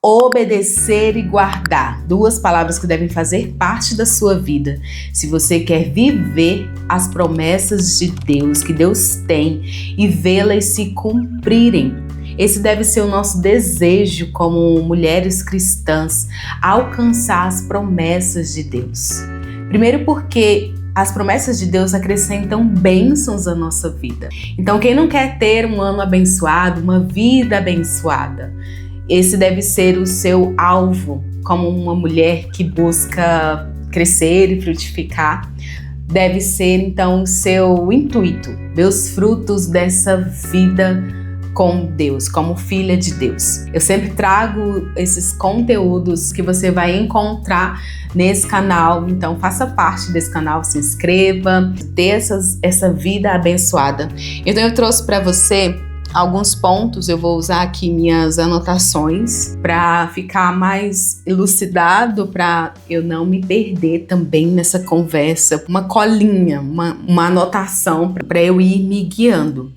Obedecer e guardar, duas palavras que devem fazer parte da sua vida. Se você quer viver as promessas de Deus, que Deus tem, e vê-las se cumprirem. Esse deve ser o nosso desejo como mulheres cristãs, alcançar as promessas de Deus. Primeiro porque as promessas de Deus acrescentam bênçãos à nossa vida. Então, quem não quer ter um ano abençoado, uma vida abençoada? Esse deve ser o seu alvo, como uma mulher que busca crescer e frutificar. Deve ser, então, o seu intuito, ver os frutos dessa vida com Deus, como filha de Deus. Eu sempre trago esses conteúdos que você vai encontrar nesse canal, então faça parte desse canal, se inscreva, ter essa vida abençoada. Então eu trouxe para você alguns pontos, eu vou usar aqui minhas anotações para ficar mais elucidado, para eu não me perder também nessa conversa, uma colinha, uma anotação para eu ir me guiando.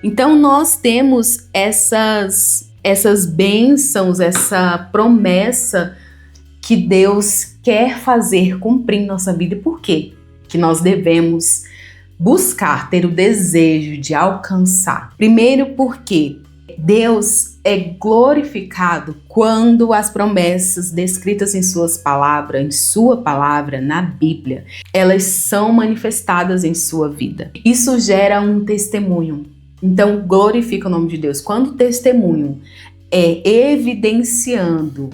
Então nós temos essas bênçãos, essa promessa que Deus quer fazer cumprir em nossa vida. E por quê? Que nós devemos buscar, ter o desejo de alcançar. Primeiro porque Deus é glorificado quando as promessas descritas em sua palavra, na Bíblia, elas são manifestadas em sua vida. Isso gera um testemunho. Então, glorifica o nome de Deus. Quando o testemunho é evidenciando,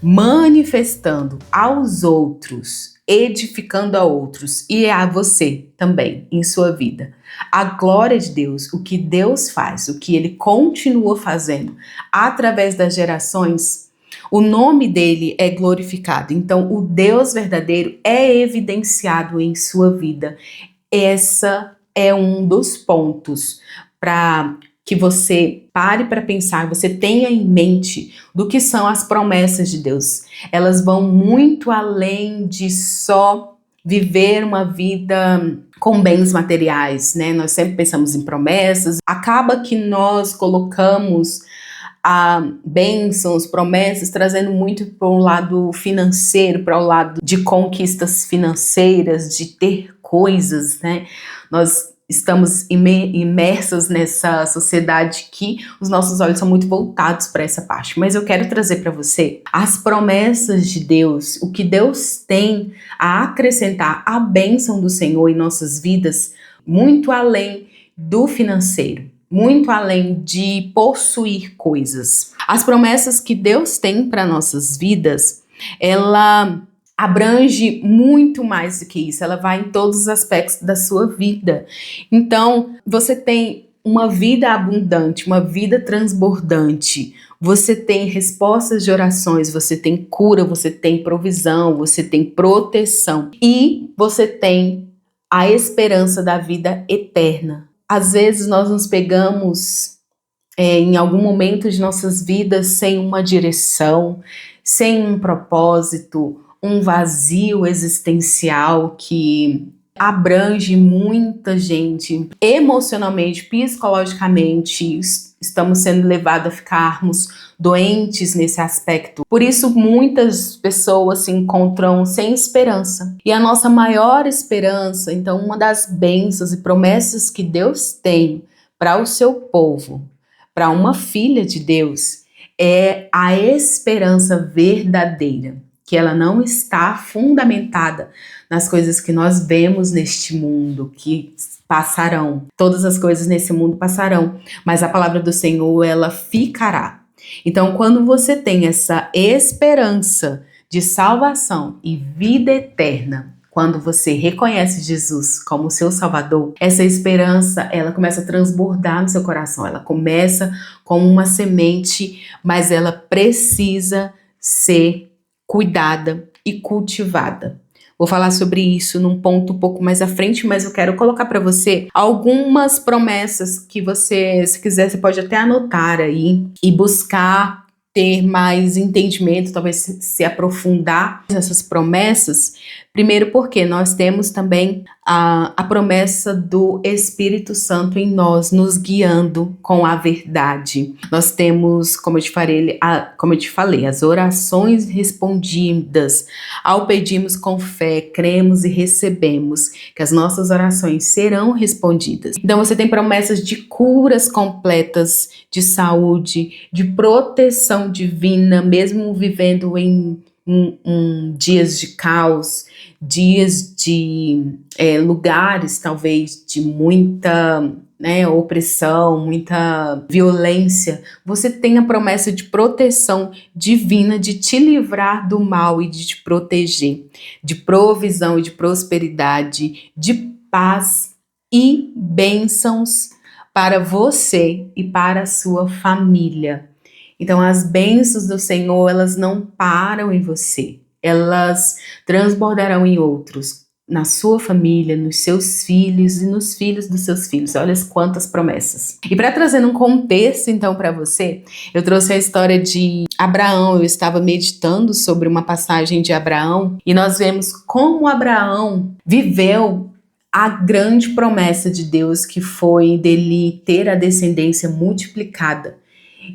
manifestando aos outros, edificando a outros e a você também em sua vida, a glória de Deus, o que Deus faz, o que Ele continua fazendo através das gerações, o nome dele é glorificado. Então, o Deus verdadeiro é evidenciado em sua vida. Essa é um dos pontos para que você pare para pensar, você tenha em mente do que são as promessas de Deus. Elas vão muito além de só viver uma vida com bens materiais, né? Nós sempre pensamos em promessas. Acaba que nós colocamos bênçãos, promessas, trazendo muito para o lado financeiro, para o lado de conquistas financeiras, de ter coisas, né? Nós estamos imersos nessa sociedade que os nossos olhos são muito voltados para essa parte. Mas eu quero trazer para você as promessas de Deus, o que Deus tem a acrescentar, a bênção do Senhor em nossas vidas, muito além do financeiro, muito além de possuir coisas. As promessas que Deus tem para nossas vidas, ela abrange muito mais do que isso, ela vai em todos os aspectos da sua vida. Então, você tem uma vida abundante, uma vida transbordante, você tem respostas de orações, você tem cura, você tem provisão, você tem proteção e você tem a esperança da vida eterna. Às vezes nós nos pegamos em algum momento de nossas vidas sem uma direção, sem um propósito, um vazio existencial que abrange muita gente emocionalmente, psicologicamente. Estamos sendo levados a ficarmos doentes nesse aspecto. Por isso, muitas pessoas se encontram sem esperança. E a nossa maior esperança, então, uma das bênçãos e promessas que Deus tem para o seu povo, para uma filha de Deus, é a esperança verdadeira, que ela não está fundamentada nas coisas que nós vemos neste mundo, que passarão. Todas as coisas nesse mundo passarão, mas a palavra do Senhor, ela ficará. Então, quando você tem essa esperança de salvação e vida eterna, quando você reconhece Jesus como seu Salvador, essa esperança, ela começa a transbordar no seu coração. Ela começa como uma semente, mas ela precisa ser cuidada e cultivada. Vou falar sobre isso num ponto um pouco mais à frente, mas eu quero colocar para você algumas promessas que você, se quiser, você pode até anotar aí e buscar ter mais entendimento, talvez se aprofundar nessas promessas. Primeiro porque nós temos também a promessa do Espírito Santo em nós, nos guiando com a verdade. Nós temos, como eu te falei, as orações respondidas. Ao pedirmos com fé, cremos e recebemos que as nossas orações serão respondidas. Então você tem promessas de curas completas, de saúde, de proteção divina, mesmo vivendo em dias de caos, dias de lugares talvez de muita opressão, muita violência. Você tem a promessa de proteção divina, de te livrar do mal e de te proteger, de provisão e de prosperidade, de paz e bênçãos para você e para a sua família. Então as bênçãos do Senhor, elas não param em você, elas transbordarão em outros, na sua família, nos seus filhos e nos filhos dos seus filhos. Olha quantas promessas. E para trazer um contexto então para você, eu trouxe a história de Abraão. Eu estava meditando sobre uma passagem de Abraão e nós vemos como Abraão viveu a grande promessa de Deus, que foi dele ter a descendência multiplicada.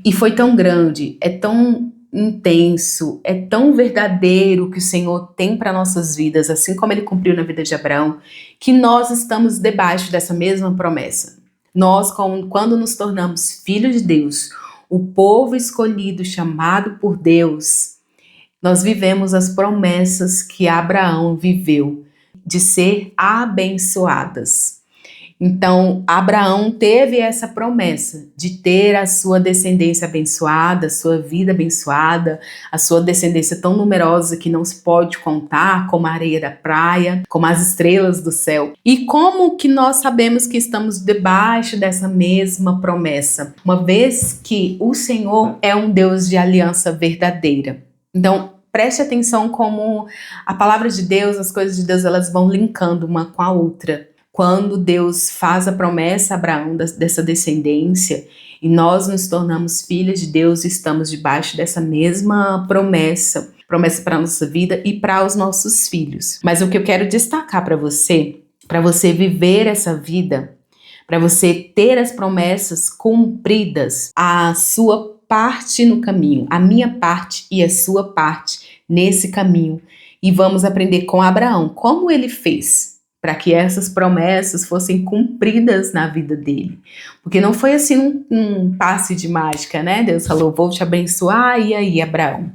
E foi tão grande, é tão intenso, é tão verdadeiro que o Senhor tem para nossas vidas, assim como Ele cumpriu na vida de Abraão, que nós estamos debaixo dessa mesma promessa. Nós, quando nos tornamos filhos de Deus, o povo escolhido, chamado por Deus, nós vivemos as promessas que Abraão viveu, de ser abençoadas. Então, Abraão teve essa promessa de ter a sua descendência abençoada, a sua vida abençoada, a sua descendência tão numerosa que não se pode contar, como a areia da praia, como as estrelas do céu. E como que nós sabemos que estamos debaixo dessa mesma promessa? Uma vez que o Senhor é um Deus de aliança verdadeira. Então, preste atenção como a palavra de Deus, as coisas de Deus, elas vão linkando uma com a outra. Quando Deus faz a promessa a Abraão dessa descendência e nós nos tornamos filhos de Deus, estamos debaixo dessa mesma promessa para a nossa vida e para os nossos filhos. Mas o que eu quero destacar para você viver essa vida, para você ter as promessas cumpridas, a sua parte no caminho, a minha parte e a sua parte nesse caminho. E vamos aprender com Abraão como ele fez para que essas promessas fossem cumpridas na vida dele. Porque não foi assim um passe de mágica, né? Deus falou, vou te abençoar, e aí, Abraão?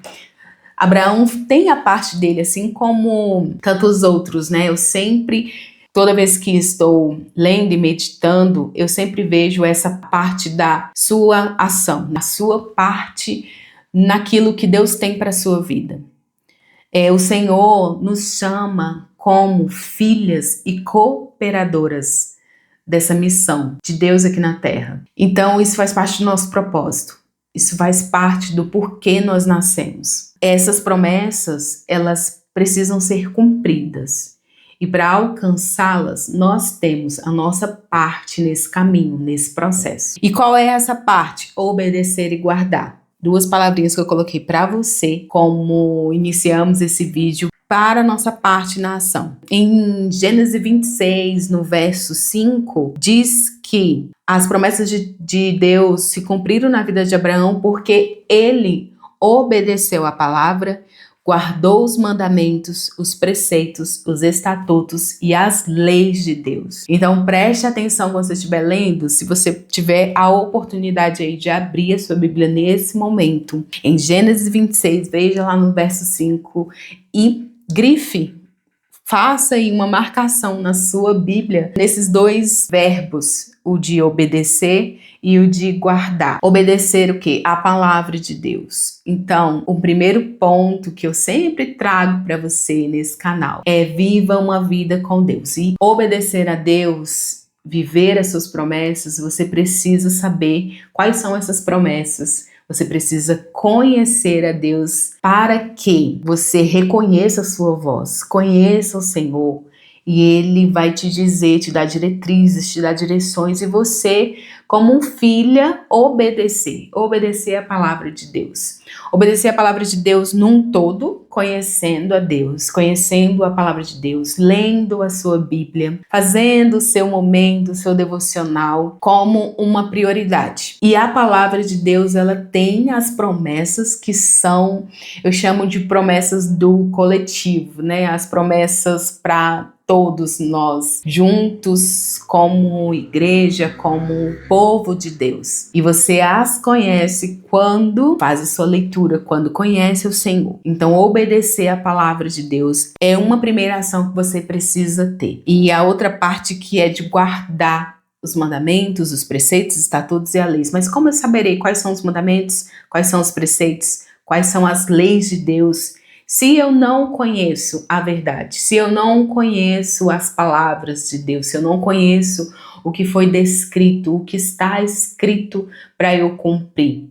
Abraão tem a parte dele, assim como tantos outros, né? Toda vez que estou lendo e meditando, eu sempre vejo essa parte da sua ação, na sua parte, naquilo que Deus tem para a sua vida. O Senhor nos chama como filhas e cooperadoras dessa missão de Deus aqui na Terra. Então isso faz parte do nosso propósito. Isso faz parte do porquê nós nascemos. Essas promessas, elas precisam ser cumpridas. E para alcançá-las, nós temos a nossa parte nesse caminho, nesse processo. E qual é essa parte? Obedecer e guardar. 2 palavrinhas que eu coloquei para você, como iniciamos esse vídeo, para a nossa parte na ação. Em Gênesis 26, no verso 5, diz que as promessas de Deus se cumpriram na vida de Abraão porque ele obedeceu a palavra, guardou os mandamentos, os preceitos, os estatutos e as leis de Deus. Então preste atenção quando você estiver lendo, se você tiver a oportunidade aí de abrir a sua Bíblia nesse momento, em Gênesis 26, veja lá no verso 5 e grife, faça aí uma marcação na sua Bíblia nesses 2 verbos, o de obedecer e o de guardar. Obedecer o quê? A palavra de Deus. Então, o primeiro ponto que eu sempre trago para você nesse canal é viva uma vida com Deus. E obedecer a Deus, viver as suas promessas, você precisa saber quais são essas promessas. Você precisa conhecer a Deus para que você reconheça a sua voz, conheça o Senhor E Ele vai te dizer, te dar diretrizes, te dar direções, e você, como filha, obedecer a palavra de Deus. Obedecer a palavra de Deus num todo, conhecendo a Deus, conhecendo a palavra de Deus, lendo a sua Bíblia, fazendo o seu momento, o seu devocional como uma prioridade. E a palavra de Deus, ela tem as promessas que são, eu chamo de promessas do coletivo, né? As promessas para todos nós, juntos como igreja, como povo de Deus. E você as conhece quando faz a sua leitura, quando conhece o Senhor. Então, obedecer a palavra de Deus é uma primeira ação que você precisa ter. E a outra parte que é de guardar os mandamentos, os preceitos, estatutos e as leis. Mas como eu saberei quais são os mandamentos, quais são os preceitos, quais são as leis de Deus, se eu não conheço a verdade, se eu não conheço as palavras de Deus, se eu não conheço o que foi descrito, o que está escrito para eu cumprir?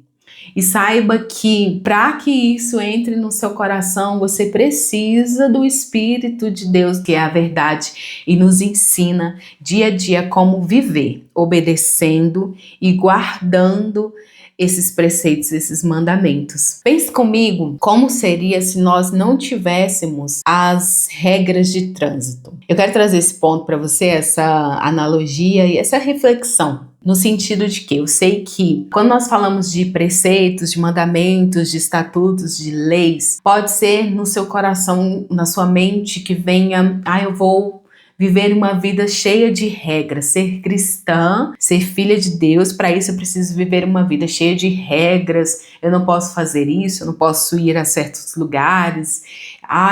E saiba que para que isso entre no seu coração, você precisa do Espírito de Deus, que é a verdade, e nos ensina dia a dia como viver, obedecendo e guardando esses preceitos, esses mandamentos. Pense comigo como seria se nós não tivéssemos as regras de trânsito. Eu quero trazer esse ponto para você, essa analogia e essa reflexão. No sentido de que eu sei que quando nós falamos de preceitos, de mandamentos, de estatutos, de leis, pode ser no seu coração, na sua mente que venha, eu vou viver uma vida cheia de regras, ser cristã, ser filha de Deus, para isso eu preciso viver uma vida cheia de regras, eu não posso fazer isso, eu não posso ir a certos lugares,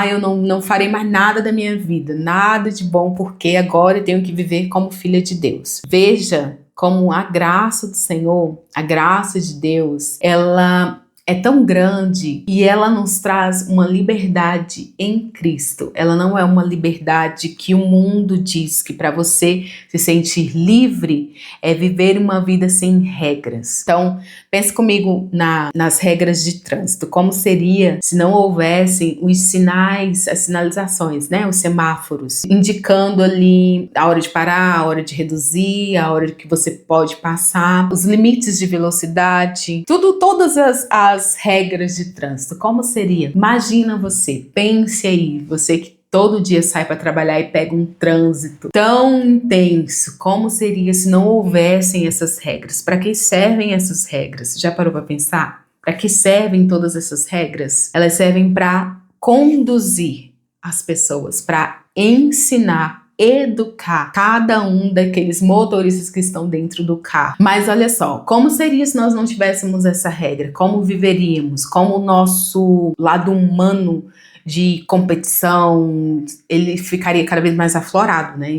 eu não farei mais nada da minha vida, nada de bom, porque agora eu tenho que viver como filha de Deus. Veja como a graça do Senhor, a graça de Deus, ela é tão grande e ela nos traz uma liberdade em Cristo. Ela não é uma liberdade que o mundo diz que para você se sentir livre é viver uma vida sem regras. Então, pense comigo nas regras de trânsito. Como seria se não houvessem os sinais, as sinalizações, né? Os semáforos, indicando ali a hora de parar, a hora de reduzir, a hora que você pode passar, os limites de velocidade, todas as regras de trânsito. Como seria? Imagina você, pense aí, você que todo dia sai para trabalhar e pega um trânsito tão intenso. Como seria se não houvessem essas regras? Para que servem essas regras? Já parou para pensar? Para que servem todas essas regras? Elas servem para conduzir as pessoas, para ensinar, educar cada um daqueles motoristas que estão dentro do carro. Mas olha só, como seria se nós não tivéssemos essa regra? Como viveríamos? Como o nosso lado humano de competição, ele ficaria cada vez mais aflorado, né?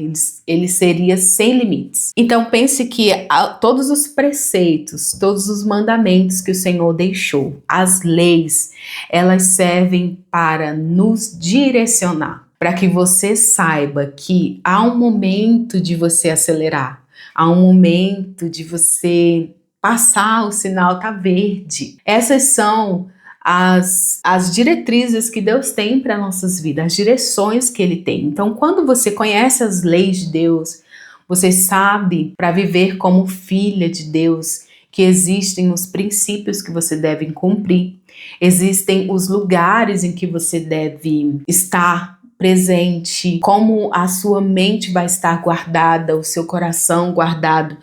Ele seria sem limites. Então pense que todos os preceitos, todos os mandamentos que o Senhor deixou, as leis, elas servem para nos direcionar, para que você saiba que há um momento de você acelerar, há um momento de você passar, o sinal tá verde. Essas são as diretrizes que Deus tem para nossas vidas, as direções que Ele tem. Então, quando você conhece as leis de Deus, você sabe, para viver como filha de Deus, que existem os princípios que você deve cumprir, existem os lugares em que você deve estar presente, como a sua mente vai estar guardada, o seu coração guardado,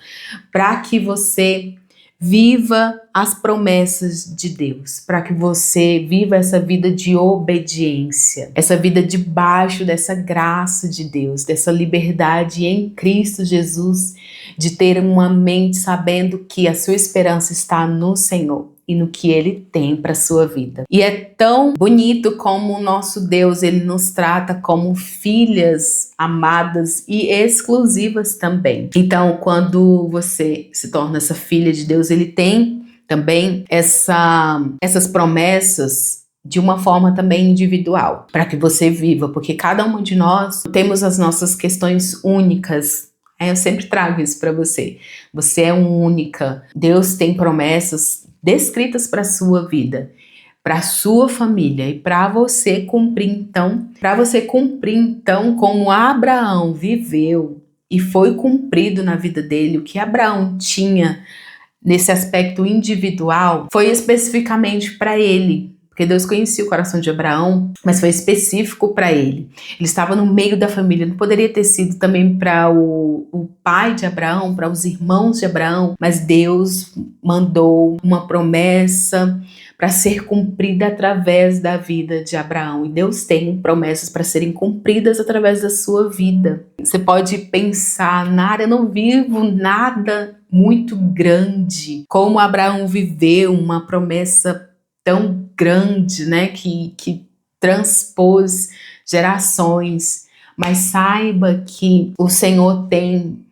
para que você viva as promessas de Deus, para que você viva essa vida de obediência, essa vida debaixo dessa graça de Deus, dessa liberdade em Cristo Jesus, de ter uma mente sabendo que a sua esperança está no Senhor e no que Ele tem para a sua vida. E é tão bonito como o nosso Deus, Ele nos trata como filhas amadas e exclusivas também. Então, quando você se torna essa filha de Deus, Ele tem também essas promessas de uma forma também individual, para que você viva, porque cada uma de nós temos as nossas questões únicas. Eu sempre trago isso para você. Você é única. Deus tem promessas descritas para a sua vida, para a sua família e para você cumprir então como Abraão viveu e foi cumprido na vida dele, o que Abraão tinha nesse aspecto individual foi especificamente para ele. Porque Deus conhecia o coração de Abraão, mas foi específico para ele. Ele estava no meio da família, não poderia ter sido também para o pai de Abraão, para os irmãos de Abraão, mas Deus mandou uma promessa para ser cumprida através da vida de Abraão. E Deus tem promessas para serem cumpridas através da sua vida. Você pode pensar, Nara, eu não vivo nada muito grande, como Abraão viveu uma promessa tão grande, né, que transpôs gerações, mas saiba que o Senhor tem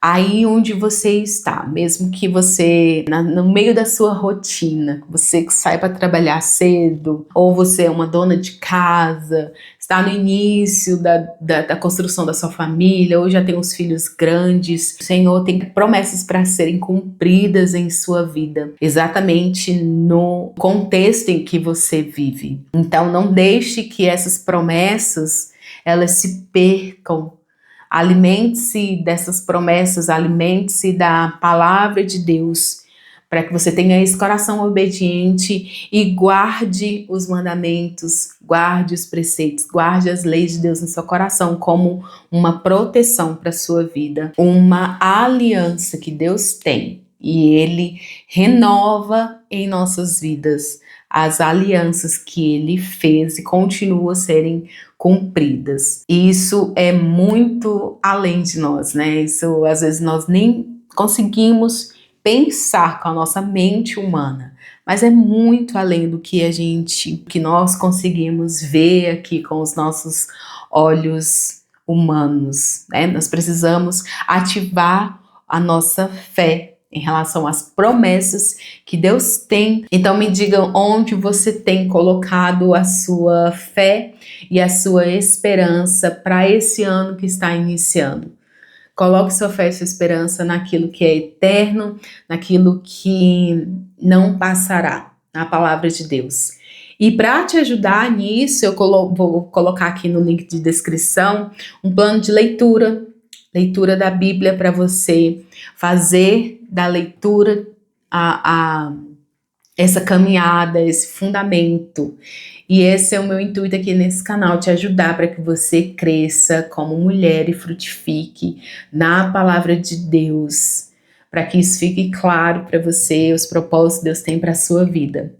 aí onde você está, mesmo que você, no meio da sua rotina, você que sai para trabalhar cedo, ou você é uma dona de casa, está no início da construção da sua família, ou já tem uns filhos grandes, o Senhor tem promessas para serem cumpridas em sua vida, exatamente no contexto em que você vive. Então não deixe que essas promessas, elas se percam. Alimente-se dessas promessas, alimente-se da palavra de Deus, para que você tenha esse coração obediente e guarde os mandamentos, guarde os preceitos, guarde as leis de Deus no seu coração como uma proteção para a sua vida, uma aliança que Deus tem e Ele renova em nossas vidas as alianças que Ele fez e continuam a serem cumpridas. E isso é muito além de nós, né? Isso às vezes nós nem conseguimos pensar com a nossa mente humana, mas é muito além do que nós conseguimos ver aqui com os nossos olhos humanos, né? Nós precisamos ativar a nossa fé em relação às promessas que Deus tem. Então me diga onde você tem colocado a sua fé e a sua esperança para esse ano que está iniciando. Coloque sua fé e sua esperança naquilo que é eterno, naquilo que não passará, na palavra de Deus. E para te ajudar nisso, eu vou colocar aqui no link de descrição um plano de leitura da Bíblia para você fazer da leitura essa caminhada, esse fundamento. E esse é o meu intuito aqui nesse canal, te ajudar para que você cresça como mulher e frutifique na palavra de Deus, para que isso fique claro para você, os propósitos que Deus tem para a sua vida.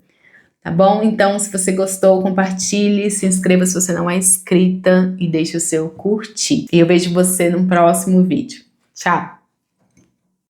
Tá bom? Então, se você gostou, compartilhe, se inscreva se você não é inscrita e deixe o seu curtir. E eu vejo você no próximo vídeo. Tchau!